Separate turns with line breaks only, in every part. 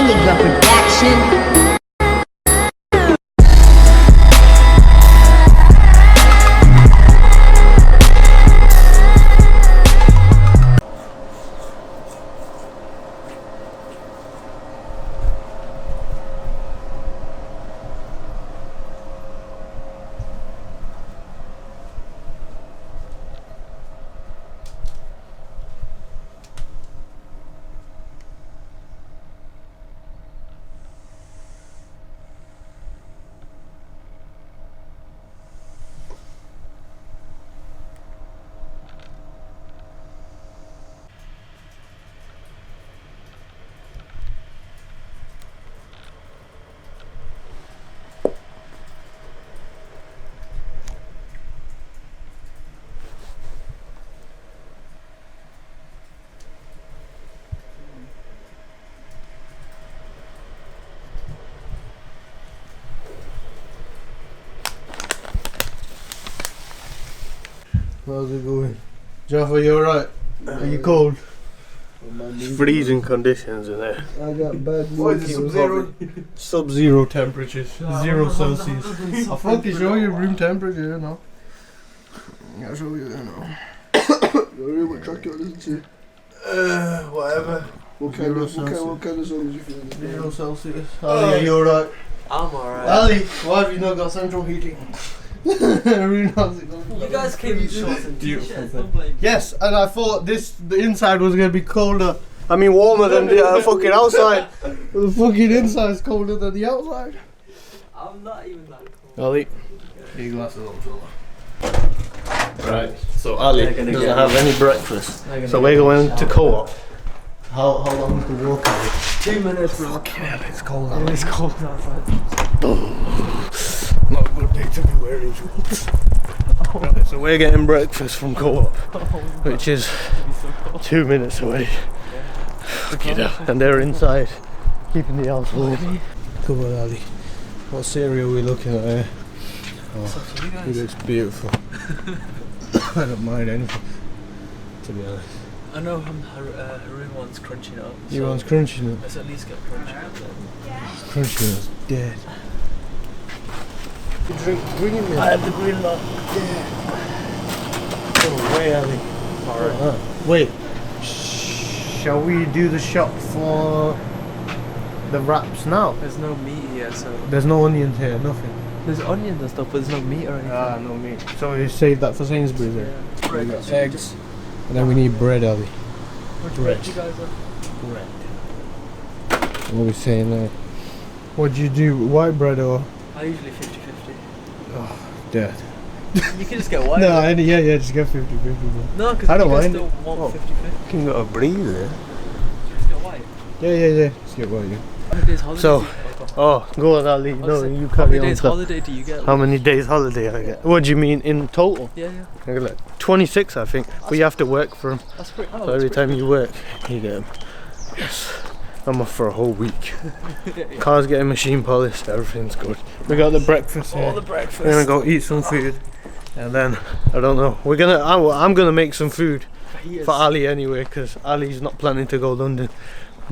king of the production.
How's it going? Jaffa, you alright? Are you cold? It's freezing conditions in there.
I got bad news.
What is it, sub-zero temperatures, 0 Celsius. I'll fucking show you room temperature, you know. I'll show you, you know.
What track you listen
Whatever.
What kind of songs you feeling?
0 Celsius. Ali, are you alright?
I'm alright.
Ali, why have you not got central heating?
You guys came in shorts and t-shirts, don't blame me.
Yes, and I thought the inside was gonna be colder. I mean warmer than the fucking outside. The fucking inside's colder than the outside.
I'm not even that cold.
Ali, get your glasses on, fella. Right, so Ali doesn't have any breakfast. So we're going to co-op. How long is the walk out?
2 minutes, bro.
Fucking hell, it's cold out.
It's cold outside.
Not a good day to be wearing shorts. Right, so we're getting breakfast from co-op, which is 2 minutes away. Fucking hell. And they're inside, keeping the house warm. Come on, Ali. What cereal are we looking at here? Oh, it looks beautiful. I don't mind anything, to be honest.
I know Haroon wants crunching up.
You want crunching it?
Let's at least get crunching up then.
Crunching is dead. You drink green milk?
I have the green lock.
Oh, way, Ali.
Alright.
Wait, shall we do the shop for the wraps now?
There's no meat here, so...
There's no onions here, nothing.
There's onions and stuff, but there's no meat or anything.
Ah, no meat. So you save that for Sainsbury's then?
Yeah.
We got eggs. And then we need bread, Ali.
What bread you guys have?
Bread. What are we saying there? What do you do, white bread or?
I usually 50-50.
Oh, dead.
You can just get white.
No, yeah, just get 50-50.
No, because
I don't
you guys
mind.
still want 50-50.
You can go a breather.
Just get white.
Yeah. Just get white, yeah.
How many days holiday
So,
do you get?
oh, go on, Ali. No, you
How
carry
many
on.
days holiday do you get?
How many days holiday I get? What do you mean in total?
Yeah.
I get like 26, I think. But you have to work for them.
That's pretty.
So every time you work, you get them. Yes. I'm off for a whole week.
Yeah.
Car's getting machine polished, everything's good. We got the breakfast here.
All the breakfast.
We're gonna go eat some food. And then, I don't know, I'm gonna make some food for Ali anyway, because Ali's not planning to go London.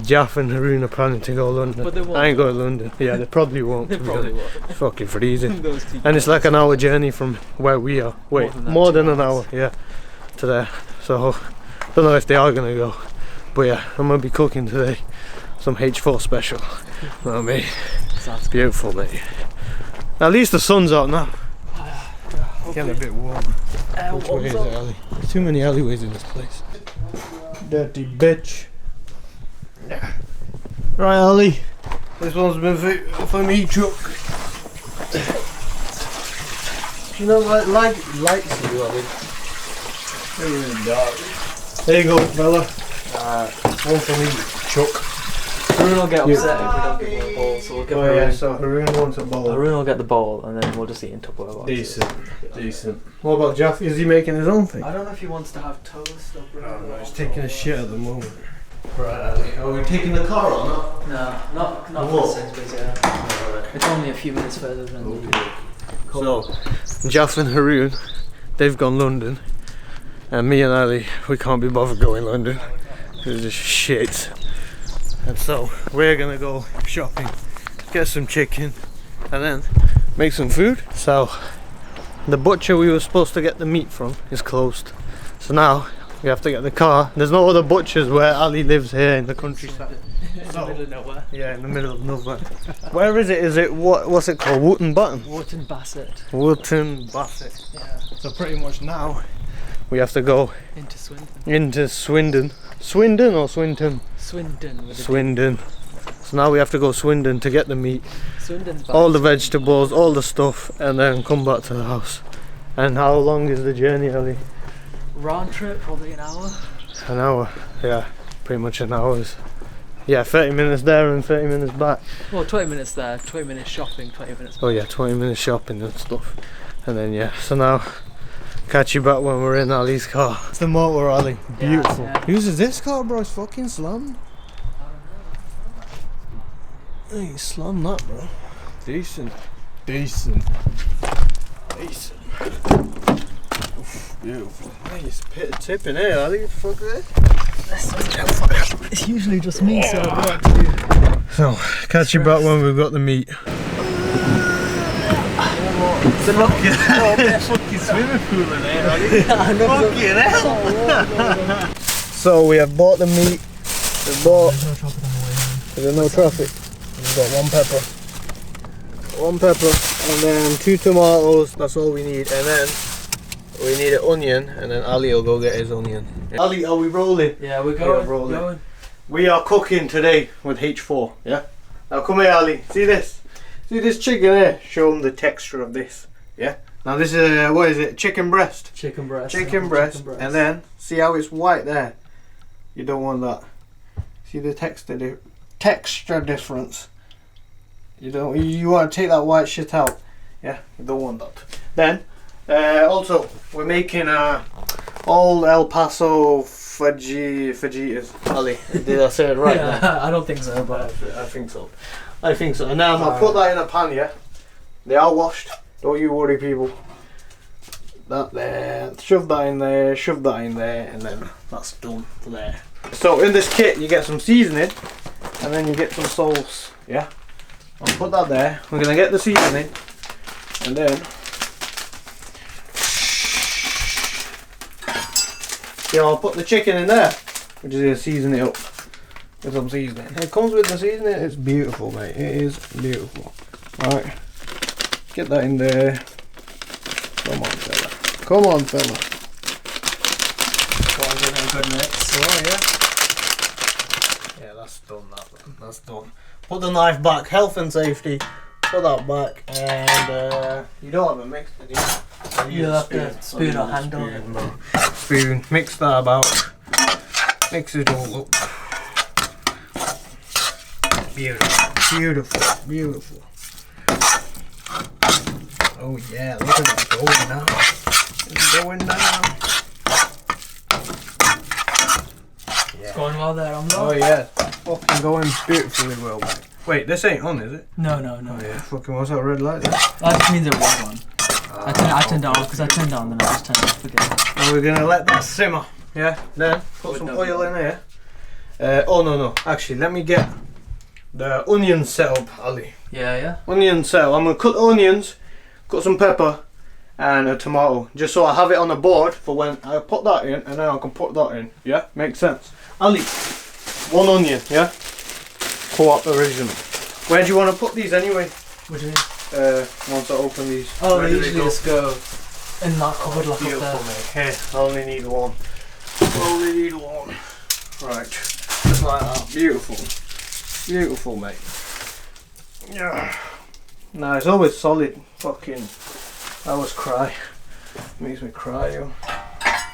Jaff and Haroon are planning to go London.
But they won't.
I ain't going to London. Yeah, they probably won't.
They probably won't.
It's fucking freezing.
Those two
And it's like an hour journey from where we are. Wait, more than an hour, yeah, to there. So, don't know if they are gonna go. But yeah, I'm gonna be cooking today. Some H4 special. You know what I mean?
Sounds
Beautiful, mate. At least the sun's out now.
good.
Getting a bit warm. Which way is it, Ali? There's too many alleyways in this place. Dirty bitch. Yeah. Right, Ali. This one's been for me, Chuck. You know, like lights you, Ali. They're really dark. There you go, fella. One for me, Chuck.
Haroon will get upset if we don't give him a bowl, so we'll give
Oh
Haroon.
yeah, so Haroon wants a bowl.
Haroon will get the bowl, and then we'll just eat in Tupperware boxes.
Decent. What about Jaff? Is he making his own thing?
I don't know if he wants to have toast or bread.
Oh no, he's taking a shit at the moment. Right, Ali. Are we taking the car or not?
No, not for
What?
Sainsbury's, yeah.
Alright.
It's only a few minutes further than
Okay. So, Jaff and Haroon, they've gone London. And me and Ali, we can't be bothered going London. It's just shit. And so we're gonna go shopping, get some chicken, and then make some food. So the butcher we were supposed to get the meat from is closed. So now we have to get the car. There's no other butchers where Ali lives here in the countryside.
In the middle of nowhere.
Yeah, in the middle of nowhere. Where is it? Is it what's it called? Wootton Button?
Wootton Bassett.
Wootton Bassett.
Yeah.
So pretty much now we have to go
Into Swindon.
into Swindon. Swindon or Swinton?
Swindon. With
Swindon. So now we have to go Swindon to get the meat,
Swindon's
all the vegetables, all the stuff, and then come back to the house. And how long is the journey, Ali?
round trip, probably an hour.
An hour, yeah, pretty much an hour. Yeah, 30 minutes there and 30 minutes back.
Well, 20 minutes there, 20 minutes shopping, 20 minutes back.
Oh yeah, 20 minutes shopping and stuff. And then yeah, so now catch you back when we're in Ali's car. It's the motor, Ali. Beautiful.
Yeah.
Whose is this car, bro? It's fucking slammed. Hey, slam that, bro. Decent. Decent. Decent. Oof, beautiful. Nice bit of tip in here, Ali. Fuck it.
It's usually just me, so I don't know what to do.
So, catch you back when we've got the meat.
It's a lucky.
Fucking swimming pool in here, Ali.
I know.
Fucking hell. So, we have bought the meat. We've bought.
There's no traffic on the way home.
There's no traffic. We've got one pepper, and then 2 tomatoes. That's all we need. And then we need an onion, and then Ali will go get his onion. Ali, are we rolling?
Yeah, we're
going,
going.
We are cooking today with H4. Yeah. Now come here, Ali. See this? See this chicken here? Show them the texture of this. Yeah. Now this is what is it? Chicken breast.
Chicken breast.
Chicken breast. And then see how it's white there. You don't want that. See the texture difference. You don't. You want to take that white shit out. Yeah. You don't want that. Then also we're making all El Paso fajitas. Ali, did I say it right?
Yeah, I don't think so, but
I think so. I think so. And now I'm gonna put that in a pan. Yeah. They are washed. Don't you worry, people. That there. Shove that in there. Shove that in there, and then that's done there. So in this kit you get some seasoning, and then you get some sauce. Yeah. I'll put that there. We're gonna get the seasoning, and then yeah, I'll put the chicken in there. We're just gonna season it up with some seasoning. It comes with the seasoning. It's beautiful, mate. It is beautiful. Alright, get that in there. Come on, fella. Come on, fella.
good mix.
Oh yeah. Yeah, that's done. That's done. Put the knife back. Health and safety. Put that back, and you don't have a mix, do you?
You have to spoon or handle it.
Spoon. Mix that about. Mix it all up. Beautiful. Beautiful. Beautiful. Oh yeah, look at it going now. It's going now. Yeah.
It's going well there, I'm not.
Oh yeah, fucking going beautifully well, mate. Wait, this ain't on, is it?
No.
Oh yeah, fucking what's that red light there?
That just means it was on. I turned it off because I turned it on, then I just turned it off again.
And we're gonna let that simmer. Yeah. Then put some oil in here. Oh no. Actually, let me get the onions set up, Ali.
Yeah.
Onions set up. I'm gonna cut the onions, cut some pepper, and a tomato, just so I have it on the board for when I put that in, and then I can put that in. Yeah, makes sense. Ali, 1 onion. Yeah. Co-op original. Where do you want to put these anyway?
What do you mean?
Once I open these.
Oh,
where
they
do
usually
go?
just go in that cupboard like up
Beautiful,
there.
mate. Here, I only need one. Only need one. Right, just like that. Beautiful. Beautiful, mate. Yeah. No, it's always solid. Fucking. I always cry. Makes me cry, yo.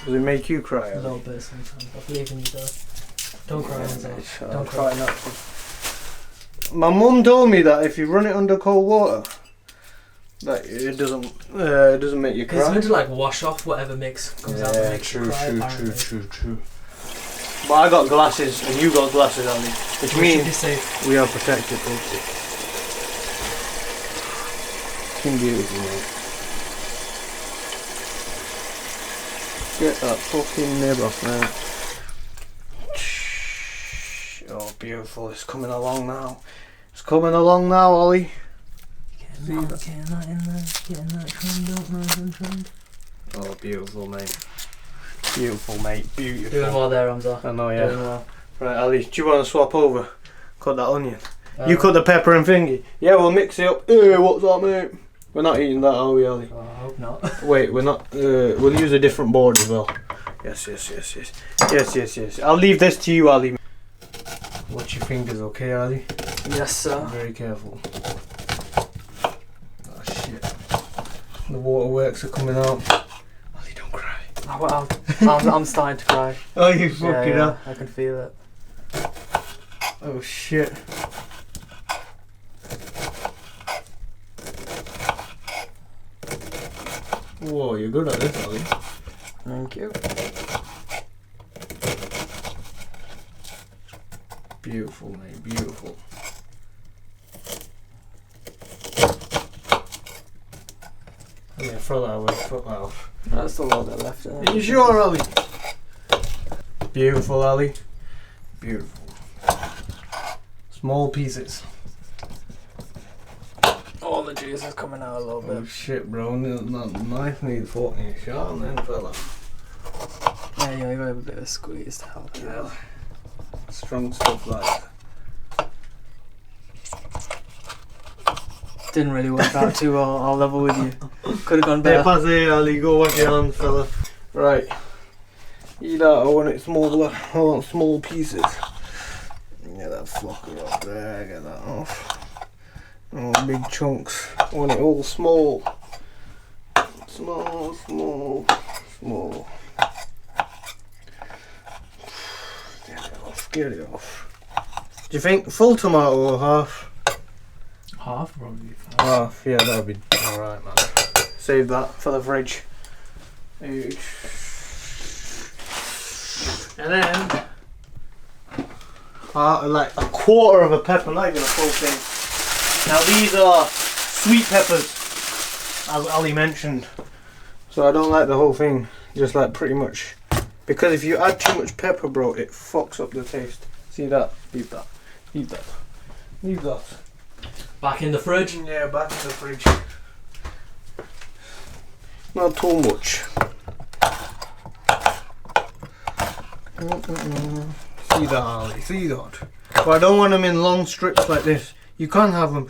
Does it make you cry?
A little bit sometimes. I believe in you though. Don't cry,
I'll
don't
try
cry.
not to. My mum told me that if you run it under cold water, that it doesn't make you cry.
It's meant to like wash off whatever mix comes out and makes you
true,
cry. apparently.
true. But I got glasses and you got glasses on me, which
We should be
means
safe.
we are protected. Fucking beautiful, mate. Get that fucking nib off there. Oh, beautiful. It's coming along now. It's coming along now, Ollie.
Getting that in there. Getting that trimmed up nice and trimmed.
Oh, beautiful, mate. Beautiful, mate. Beautiful.
Doing well there, Hamza.
I know, yeah.
Doing well.
Right, Ali, do you want to swap over? Cut that onion. You cut the pepper and thingy. Yeah, we'll mix it up. What's that, mate? We're not eating that, are we, Ali?
Oh, I hope not.
Wait, we're not. We'll use a different board as well. Yes. I'll leave this to you, Ali. Watch your fingers, okay, Ali?
Yes, sir.
Very careful. Oh shit. The waterworks are coming out. Ali, don't cry.
I'm starting to cry.
Oh, you fucking hell.
I can feel it.
Oh shit. Whoa, you're good at this, Ali.
Thank you.
Beautiful, mate, beautiful. Yeah, throw that away, fuck that off.
That's the lot that left.
Are you sure, Ali? Beautiful, Ali. Beautiful. Small pieces.
All the juice is coming out a little
Oh
bit.
shit, bro. That knife needs 14 shot then, fella.
Yeah, you got a bit of a squeeze to help you out.
Strong stuff like that.
Didn't really work out too well. I'll level with you. Could have gone better.
Passé, Ali. Go wash your hands, fella. Right. Eat that. I want it smaller. I want small pieces. Get that flocker up there. Get that off. Oh, big chunks. I want it all small. Small. Get it off. Do you think full tomato or half?
Half probably.
Half, yeah, that'll be alright, man. Save that for the fridge. And then, like a quarter of a pepper, not even a full thing. Now these are sweet peppers, as Ali mentioned. So I don't like the whole thing, just like pretty much. Because if you add too much pepper, bro, it fucks up the taste. See that? Leave that. Leave that. Leave that.
Back in the fridge?
Yeah, back in the fridge. Not too much. See that, Ali? See that? But I don't want them in long strips like this. You can't have them.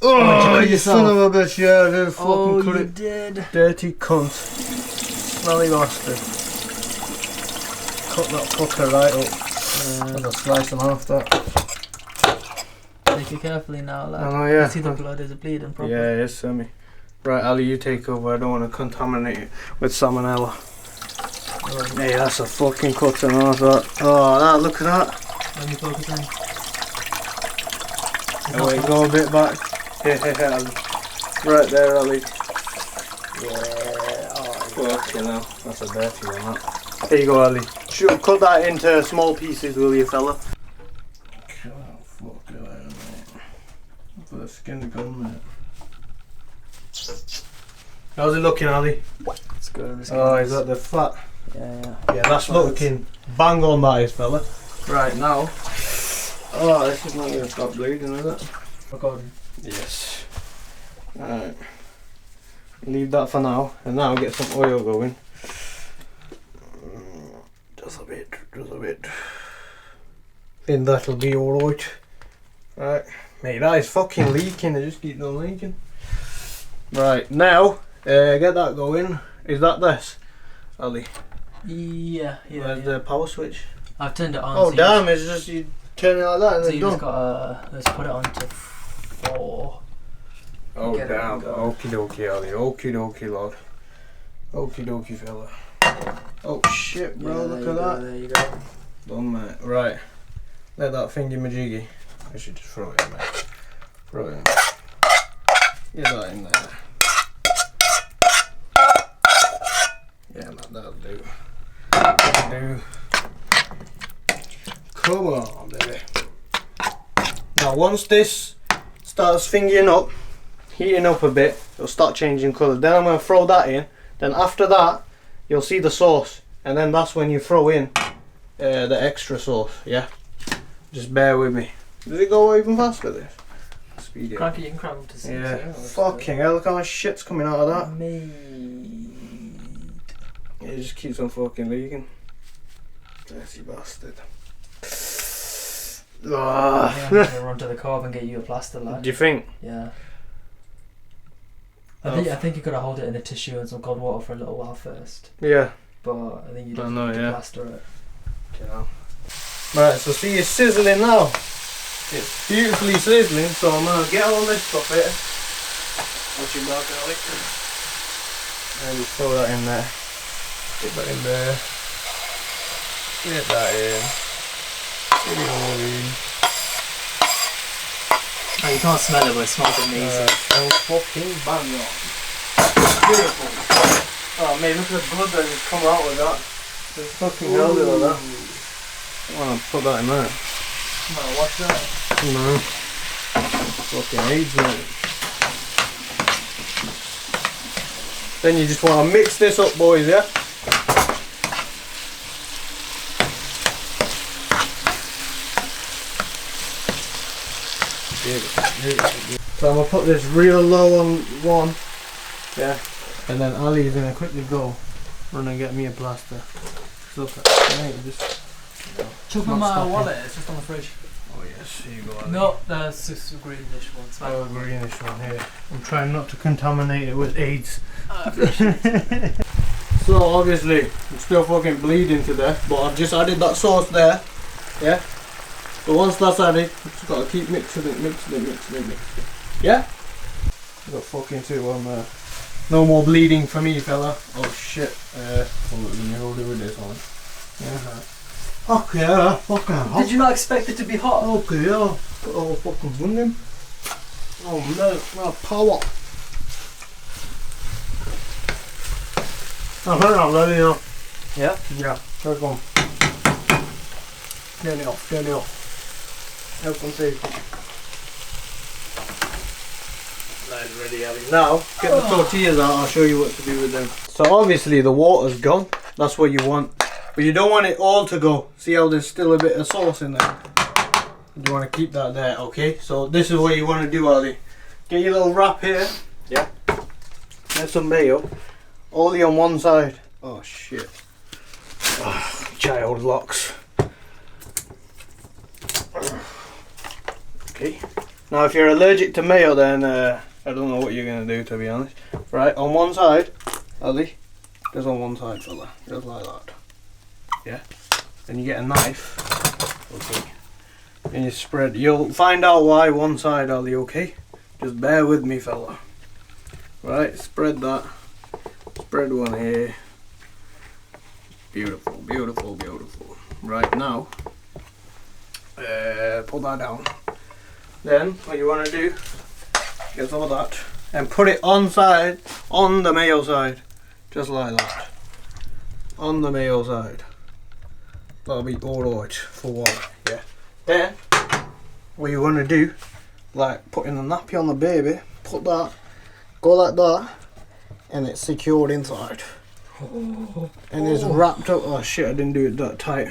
Oh, you son of a bitch! Yeah, I did fucking cut it.
Did.
Dirty cunt. Smelly bastard. Cut that fucker right up. And I'll slice them off that.
Take it carefully now, lad.
I know, yeah.
You see the blood is bleeding properly.
Yeah, it is, Sammy. Right, Ali, you take over. I don't want to contaminate it with salmonella. Hey, that's a fucking cut and all that. Oh, look at that.
Let me focus in.
Oh, wait, go a bit back. Yeah, Ali. Right there, Ali.
Yeah. Oh,
Fucking hell. That's a dirty one, that. There you go, Ali. Cut that into small pieces, will you, fella? Oh, fuck it, mate. Put the skin gun, mate. How's it looking, Ali?
it's good.
Oh, is that the fat?
Yeah.
Yeah, that's looking bang on, that is, fella. Right, now. Oh, this is not going to stop bleeding, is it?
Recording.
Yes. Alright. Leave that for now, and now get some oil going. Just a bit. Think that'll be alright. Right. Mate, that is fucking leaking, I just keep on leaking. Right, now, get that going. Is that this, Ali?
Yeah.
Where's the power switch?
I've turned it on.
Oh
so
damn, it's just you turn it like that and
So
then
you
done.
just gotta, let's put it on to 4.
Oh
Get it
damn,
going.
okie dokie, Ali, okie dokie, lord. Okie dokie, fella. Oh shit, bro, look at that.
There you go.
Done, mate. Right, let that thingy majiggy. I should just throw it in, mate. Throw it in. Get that in there. Yeah, man, that'll do. Come on, baby. Now, once this starts fingering up, heating up a bit, it'll start changing colour. Then I'm going to throw that in. Then after that, you'll see the sauce. And then that's when you throw in the extra sauce, yeah? Just bear with me. Does it go even faster this? Speed it.
Crank it, you can crank them to 6.
Yeah. Fucking hell, look how much shit's coming out of that.
Made.
It just keeps on fucking leaking. Dirty bastard.
I'm gonna run to the co-op and get you a plaster, lad.
Do you think?
Yeah. I think you gotta hold it in a tissue and some cold water for a little while first.
Yeah.
But I think you just
know, yeah.
plaster it.
Yeah. Right, so see it's sizzling now. It's beautifully sizzling, so I'm gonna get all this stuff here. Watch your back, Alex. And just throw that in there. Get that in there. Get that in. Get it all in.
Oh, you can't smell it, but it smells amazing.
And fucking bang on. Beautiful. Oh man, look at the blood that just come out with that. Just fucking hell with all that. I wanna put that in there.
No, watch that.
No. Fucking AIDS, mate. Then you just wanna mix this up, boys, yeah? So I'm gonna put this real low on one, yeah, and then Ali's gonna quickly go run and get me a plaster. Look at it, just
Chuck in my wallet, it's just on the fridge.
oh yes, here you go. Ali.
No, that's just a greenish one.
Oh, greenish one here. I'm trying not to contaminate it with AIDS. So obviously it's still fucking bleeding to death, but I've just added that sauce there, yeah. So once that's added, just gotta keep mixing it. Yeah? Got fucking 2 on there. No more bleeding for me, fella. Oh shit. Let me hold it with this one. Yeah. Okay, fucking hot.
Did you not expect it to be hot?
Okay, yeah. Put all fucking bunding. Oh no, power. I think I'm ready now.
Yeah?
Yeah, here it comes. Turn it off. Health and safety. That's ready, Ali. Now, get the tortillas out, I'll show you what to do with them. So obviously the water's gone, that's what you want. But you don't want it all to go. See how there's still a bit of sauce in there? You want to keep that there, okay? So this is what you want to do, Ali. Get your little wrap here. Yeah. Get some mayo. Only on one side. Oh shit. Oh, child locks. Okay. Now if you're allergic to mayo, then I don't know what you're going to do, to be honest. Right, on one side, Ali, just on one side, fella. Just like that. Yeah. Then you get a knife. Okay. And you spread. You'll find out why one side, Ali, okay? Just bear with me, fella. Right, spread that. Spread one here. Beautiful, beautiful, beautiful. Right, now, put that down. Then, what you want to do, get all that, and put it on the mayo side. Just like that. On the mayo side. That'll be alright for one, yeah. Then, what you want to do, like putting a nappy on the baby, put that, go like that, and it's secured inside. And it's wrapped up. Oh shit, I didn't do it that tight.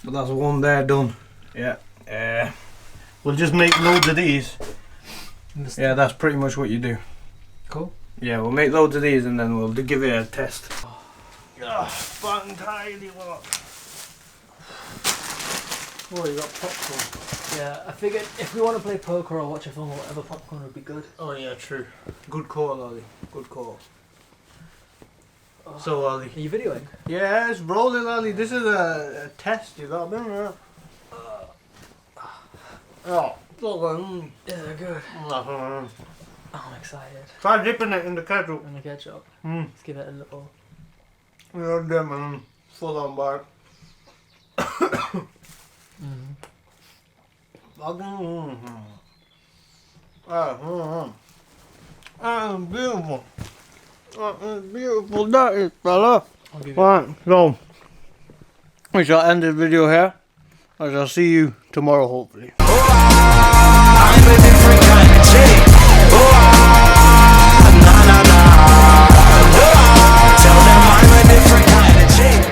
But that's one there done. Yeah. We'll just make loads of these. Yeah, that's pretty much what you do.
Cool.
Yeah, we'll make loads of these and then we'll give it a test. Bang tidy what? Oh, you got popcorn.
Yeah, I figured if we want to play poker or watch a film or whatever, popcorn would be good.
Oh yeah, true. Good call, Ali. Good call. So, Ali.
Are you videoing?
Yeah, it's rolling, Ali. This is a test, you got me? Oh,
Yeah, they're good. Oh, I'm excited.
Try dipping it in the ketchup.
And the ketchup. Let's give it a little.
You're them full on bar. Beautiful. Beautiful, that is, fella. Right, so we shall end this video here. I shall see you tomorrow, hopefully.
I'm a different kind of chick.